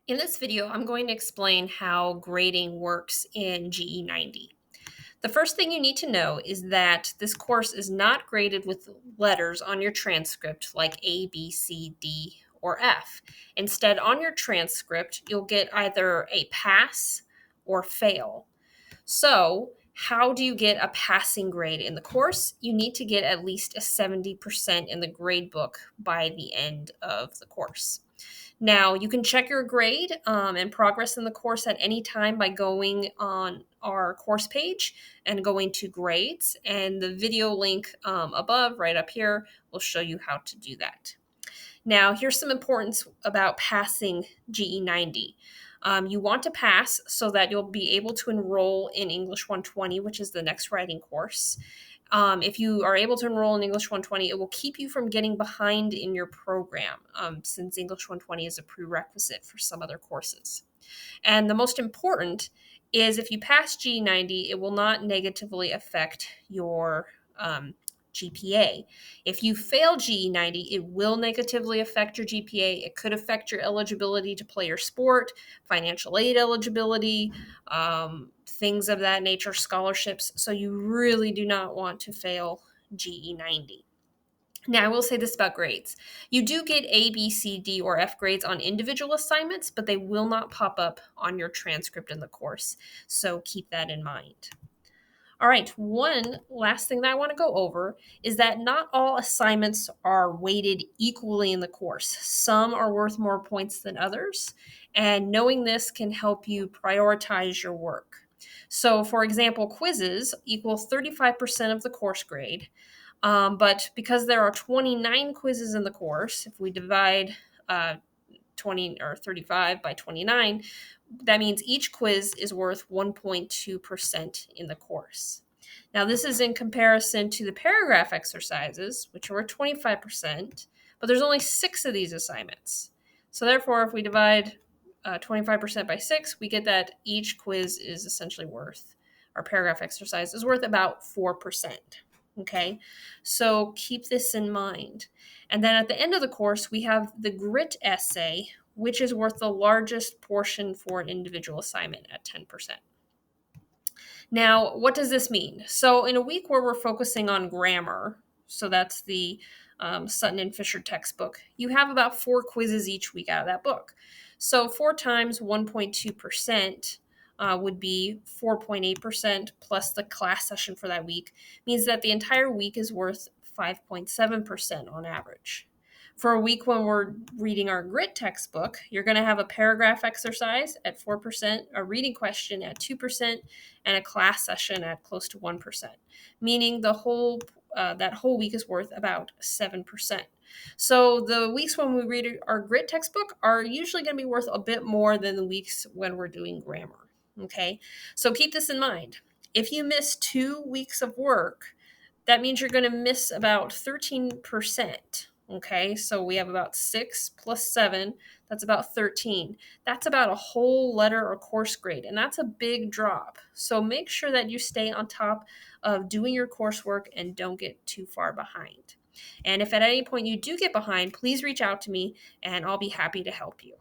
In this video, I'm going to explain how grading works in GE90. The first thing you need to know is that this course is not graded with letters on your transcript like A, B, C, D, or F. Instead, on your transcript, you'll get either a pass or fail. So, how do you get a passing grade in the course? You need to get at least a 70% in the grade book by the end of the course. Now, you can check your grade and progress in the course at any time by going on our course page and going to grades. And the video link above, right up here, will show you how to do that. Now, here's some importance about passing GE90. You want to pass so that you'll be able to enroll in English 120, which is the next writing course. If you are able to enroll in English 120, it will keep you from getting behind in your program, since English 120 is a prerequisite for some other courses. And the most important is if you pass G90, it will not negatively affect your GPA. If you fail GE90, it will negatively affect your GPA. It could affect your eligibility to play your sport, financial aid eligibility, things of that nature, scholarships. So you really do not want to fail GE90. Now, I will say this about grades. You do get A, B, C, D, or F grades on individual assignments, but they will not pop up on your transcript in the course. So keep that in mind. All right, one last thing that I want to go over is that not all assignments are weighted equally in the course. Some are worth more points than others, and knowing this can help you prioritize your work. So, for example, quizzes equal 35% of the course grade, but because there are 29 quizzes in the course, if we divide 20 or 35 by 29, that means each quiz is worth 1.2% in the course. Now, this is in comparison to the paragraph exercises, which are worth 25%, but there's only 6 of these assignments. So, therefore, if we divide 25% by 6, we get that each quiz is essentially worth, our paragraph exercise is worth about 4%. Okay, so keep this in mind. And then at the end of the course, we have the grit essay, which is worth the largest portion for an individual assignment at 10%. Now, what does this mean? So, in a week where we're focusing on grammar, so that's the Sutton and Fisher textbook, you have about 4 quizzes each week out of that book. So, 4 times 1.2% would be 4.8% plus the class session for that week, means that the entire week is worth 5.7% on average. For a week when we're reading our grit textbook, you're going to have a paragraph exercise at 4%, a reading question at 2%, and a class session at close to 1%, meaning the whole that whole week is worth about 7%. So the weeks when we read our grit textbook are usually going to be worth a bit more than the weeks when we're doing grammar. Okay, so keep this in mind. If you miss 2 weeks of work, that means you're going to miss about 13%. Okay, so we have about 6 plus 7, that's about 13. That's about a whole letter or course grade, and that's a big drop. So make sure that you stay on top of doing your coursework and don't get too far behind. And if at any point you do get behind, please reach out to me and I'll be happy to help you.